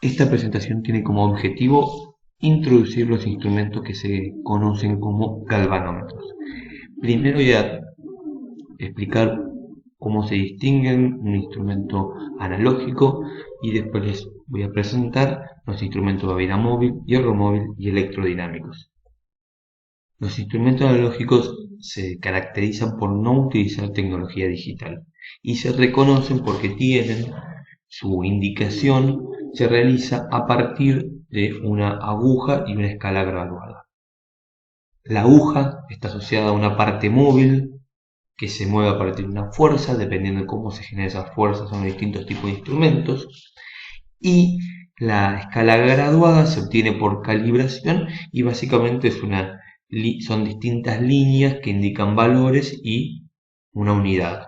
Esta presentación tiene como objetivo introducir los instrumentos que se conocen como galvanómetros. Primero voy a explicar cómo se distinguen un instrumento analógico y después les voy a presentar los instrumentos de bobina móvil, hierro móvil y electrodinámicos. Los instrumentos analógicos se caracterizan por no utilizar tecnología digital y se reconocen porque tienen su indicación, se realiza a partir de una aguja y una escala graduada. La aguja está asociada a una parte móvil que se mueve a partir de una fuerza, dependiendo de cómo se generan esas fuerzas, son distintos tipos de instrumentos, y la escala graduada se obtiene por calibración y básicamente son distintas líneas que indican valores y una unidad.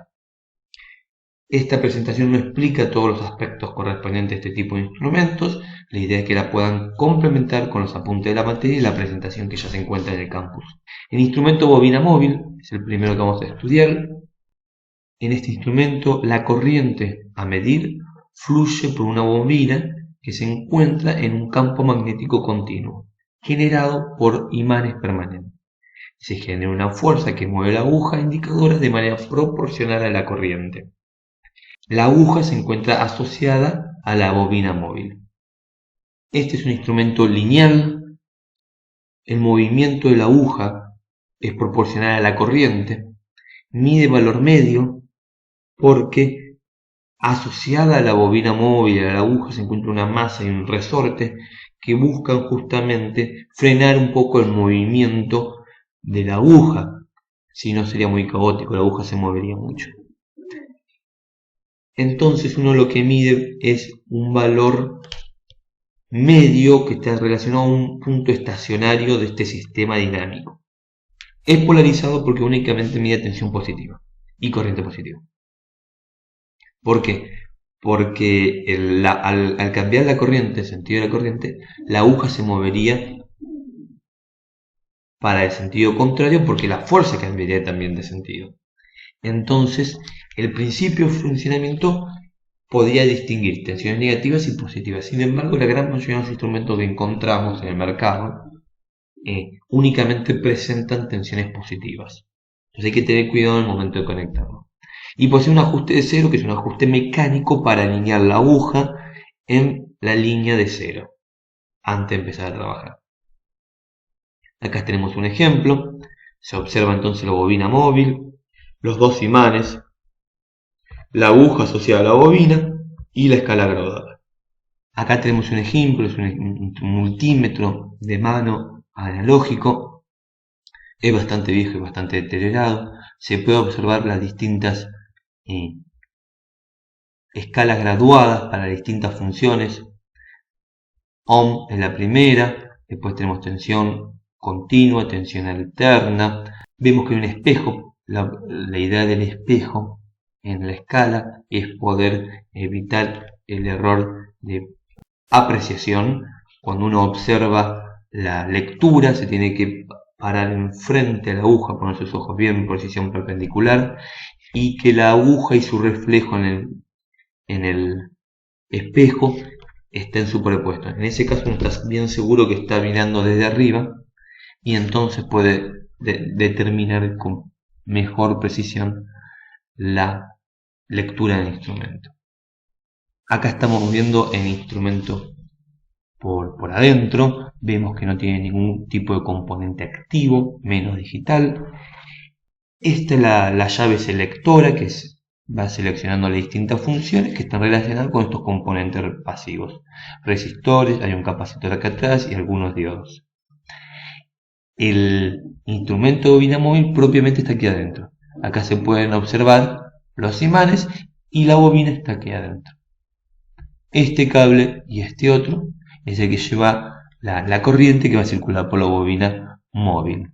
Esta presentación no explica todos los aspectos correspondientes a este tipo de instrumentos, la idea es que la puedan complementar con los apuntes de la materia y la presentación que ya se encuentra en el campus. El instrumento bobina móvil es el primero que vamos a estudiar. En este instrumento la corriente a medir fluye por una bobina que se encuentra en un campo magnético continuo, generado por imanes permanentes. Se genera una fuerza que mueve la aguja indicadora de manera proporcional a la corriente. La aguja se encuentra asociada a la bobina móvil. Este es un instrumento lineal. El movimiento de la aguja es proporcional a la corriente. Mide valor medio porque asociada a la bobina móvil, a la aguja, se encuentra una masa y un resorte que buscan justamente frenar un poco el movimiento de la aguja. Si no sería muy caótico, la aguja se movería mucho. Entonces uno lo que mide es un valor medio que está relacionado a un punto estacionario de este sistema dinámico. Es polarizado porque únicamente mide tensión positiva y corriente positiva. ¿Por qué? Porque al cambiar la corriente, el sentido de la corriente, la aguja se movería para el sentido contrario porque la fuerza cambiaría también de sentido. Entonces, el principio de funcionamiento podría distinguir tensiones negativas y positivas. Sin embargo, la gran mayoría de los instrumentos que encontramos en el mercado únicamente presentan tensiones positivas. Entonces hay que tener cuidado en el momento de conectarlo. Y posee un ajuste de cero, que es un ajuste mecánico para alinear la aguja en la línea de cero antes de empezar a trabajar. Acá tenemos un ejemplo. Se observa entonces la bobina móvil, los dos imanes, la aguja asociada a la bobina y la escala graduada. Acá tenemos un ejemplo, es un multímetro de mano analógico. Es bastante viejo y bastante deteriorado. Se puede observar las distintas escalas graduadas para distintas funciones. Ohm es la primera, después tenemos tensión continua, tensión alterna. Vemos que hay un espejo. La idea del espejo en la escala es poder evitar el error de apreciación. Cuando uno observa la lectura, se tiene que parar enfrente a la aguja, poner sus ojos bien en posición perpendicular y que la aguja y su reflejo en el espejo estén superpuestos. En ese caso uno está bien seguro que está mirando desde arriba y entonces puede determinar con mejor precisión la lectura del instrumento. Acá estamos viendo el instrumento por adentro, vemos que no tiene ningún tipo de componente activo, menos digital. Esta es la llave selectora que va seleccionando las distintas funciones que están relacionadas con estos componentes pasivos. Resistores, hay un capacitor acá atrás y algunos diodos. El instrumento de bobina móvil propiamente está aquí adentro. Acá se pueden observar los imanes y la bobina está aquí adentro. Este cable y este otro es el que lleva la corriente que va a circular por la bobina móvil.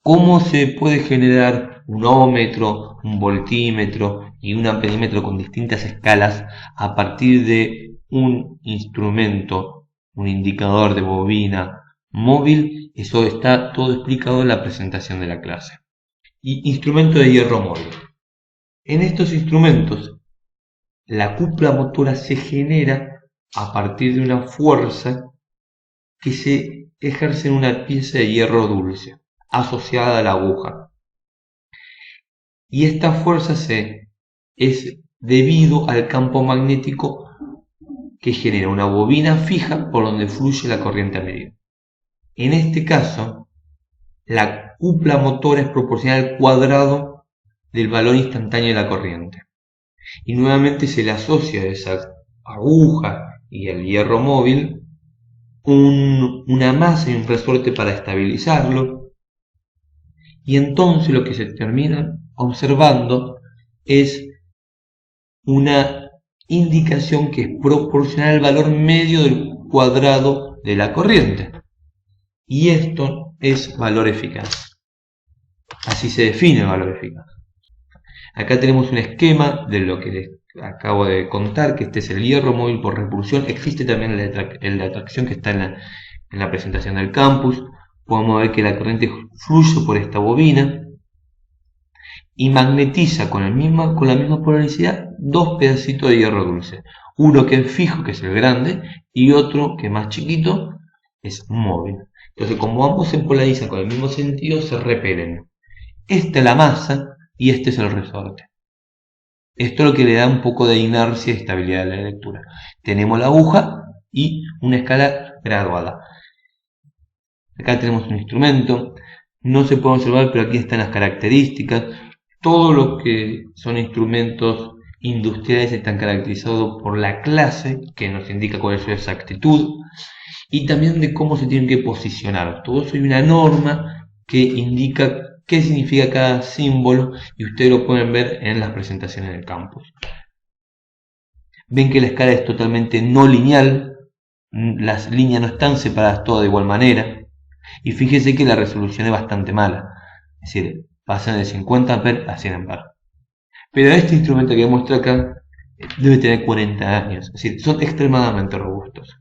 ¿Cómo se puede generar un ohmmetro, un voltímetro y un amperímetro con distintas escalas a partir de un instrumento, un indicador de bobina móvil? Eso está todo explicado en la presentación de la clase. Y instrumento de hierro móvil. En estos instrumentos, la cúpula motora se genera a partir de una fuerza que se ejerce en una pieza de hierro dulce asociada a la aguja. Y esta fuerza es debido al campo magnético que genera una bobina fija por donde fluye la corriente a medida. En este caso, la cúpula motora es proporcional al cuadrado del valor instantáneo de la corriente. Y nuevamente se le asocia a esa aguja y el hierro móvil una masa y un resorte para estabilizarlo. Y entonces lo que se termina observando es una indicación que es proporcional al valor medio del cuadrado de la corriente. Y esto es valor eficaz. Así se define el valor eficaz. Acá tenemos un esquema de lo que les acabo de contar, que este es el hierro móvil por repulsión. Existe también el de atracción que está en la presentación del campus. Podemos ver que la corriente fluye por esta bobina y magnetiza con la misma polaricidad dos pedacitos de hierro dulce. Uno que es fijo, que es el grande, y otro que es más chiquito, es móvil. Entonces, como ambos se polarizan con el mismo sentido, se repelen. Esta es la masa y este es el resorte. Esto es lo que le da un poco de inercia y estabilidad a la lectura. Tenemos la aguja y una escala graduada. Acá tenemos un instrumento. No se puede observar, pero aquí están las características. Todos los que son instrumentos industriales están caracterizados por la clase, que nos indica cuál es su exactitud, y también de cómo se tienen que posicionar. Todo eso hay una norma que indica qué significa cada símbolo, y ustedes lo pueden ver en las presentaciones del campus. Ven que la escala es totalmente no lineal, las líneas no están separadas todas de igual manera, y fíjese que la resolución es bastante mala, es decir, pasan de 50 A a 100 A. Pero este instrumento que muestro acá debe tener 40 años, es decir, son extremadamente robustos.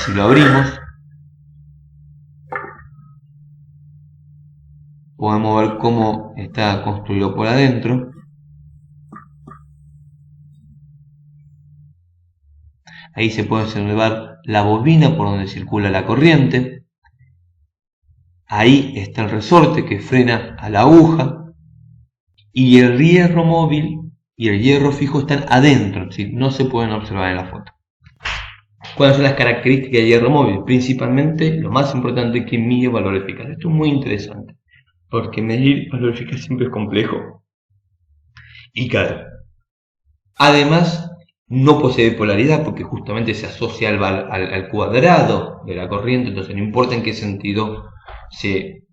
Si lo abrimos, podemos ver cómo está construido por adentro. Ahí se puede observar la bobina por donde circula la corriente. Ahí está el resorte que frena a la aguja. Y el hierro móvil y el hierro fijo están adentro, es decir, no se pueden observar en la foto. ¿Cuáles son las características del hierro móvil? Principalmente, lo más importante es que mide valor eficaz. Esto es muy interesante, porque medir valor eficaz siempre es complejo y caro. Además, no posee polaridad porque justamente se asocia al cuadrado de la corriente, entonces no importa en qué sentido se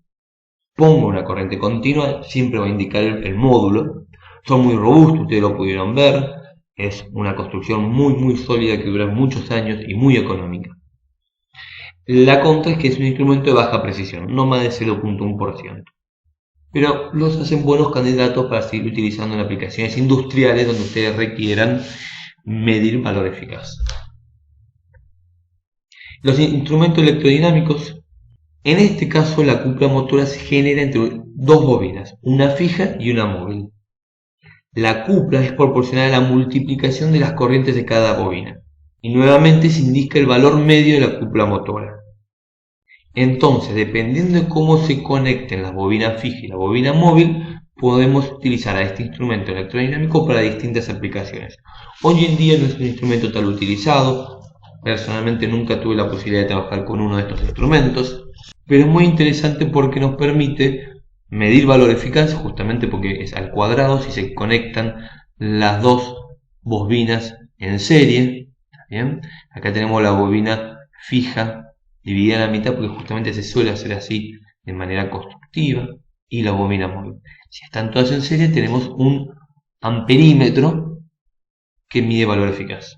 ponga una corriente continua, siempre va a indicar el módulo. Son muy robustos, ustedes lo pudieron ver, es una construcción muy sólida que dura muchos años y muy económica. La contra es que es un instrumento de baja precisión, no más de 0.1%. Pero los hacen buenos candidatos para seguir utilizando en aplicaciones industriales donde ustedes requieran medir valor eficaz. Los instrumentos electrodinámicos, en este caso la cúpula motora se genera entre dos bobinas, una fija y una móvil. La cúpula es proporcional a la multiplicación de las corrientes de cada bobina y nuevamente se indica el valor medio de la cúpula motora. Entonces, dependiendo de cómo se conecten la bobina fija y la bobina móvil, podemos utilizar a este instrumento electrodinámico para distintas aplicaciones. Hoy en día no es un instrumento tan utilizado, personalmente nunca tuve la posibilidad de trabajar con uno de estos instrumentos, pero es muy interesante porque nos permite medir valor eficaz, justamente porque es al cuadrado si se conectan las dos bobinas en serie. ¿Bien? Acá tenemos la bobina fija dividida en la mitad porque justamente se suele hacer así de manera constructiva, y la bobina móvil. Si están todas en serie tenemos un amperímetro que mide valor eficaz.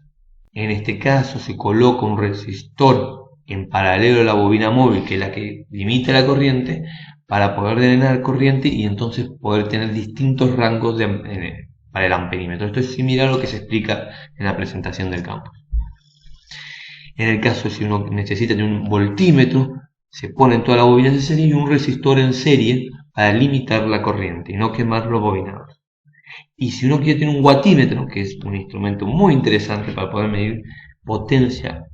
En este caso se coloca un resistor en paralelo a la bobina móvil, que es la que limita la corriente, para poder drenar corriente y entonces poder tener distintos rangos para el amperímetro. Esto es similar a lo que se explica en la presentación del campus. En el caso si uno necesita de un voltímetro, se ponen todas las bobinas en serie y un resistor en serie para limitar la corriente y no quemar los bobinados. Y si uno quiere tener un watímetro, que es un instrumento muy interesante para poder medir potencia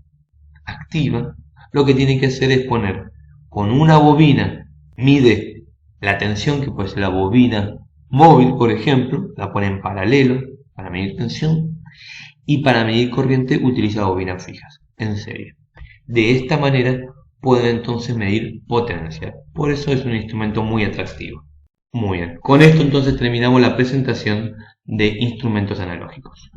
activa, lo que tiene que hacer es poner con una bobina, mide la tensión, que puede ser la bobina móvil, por ejemplo, la pone en paralelo para medir tensión, y para medir corriente utiliza bobinas fijas, en serie. De esta manera pueden entonces medir potencia. Por eso es un instrumento muy atractivo. Muy bien, con esto entonces terminamos la presentación de instrumentos analógicos.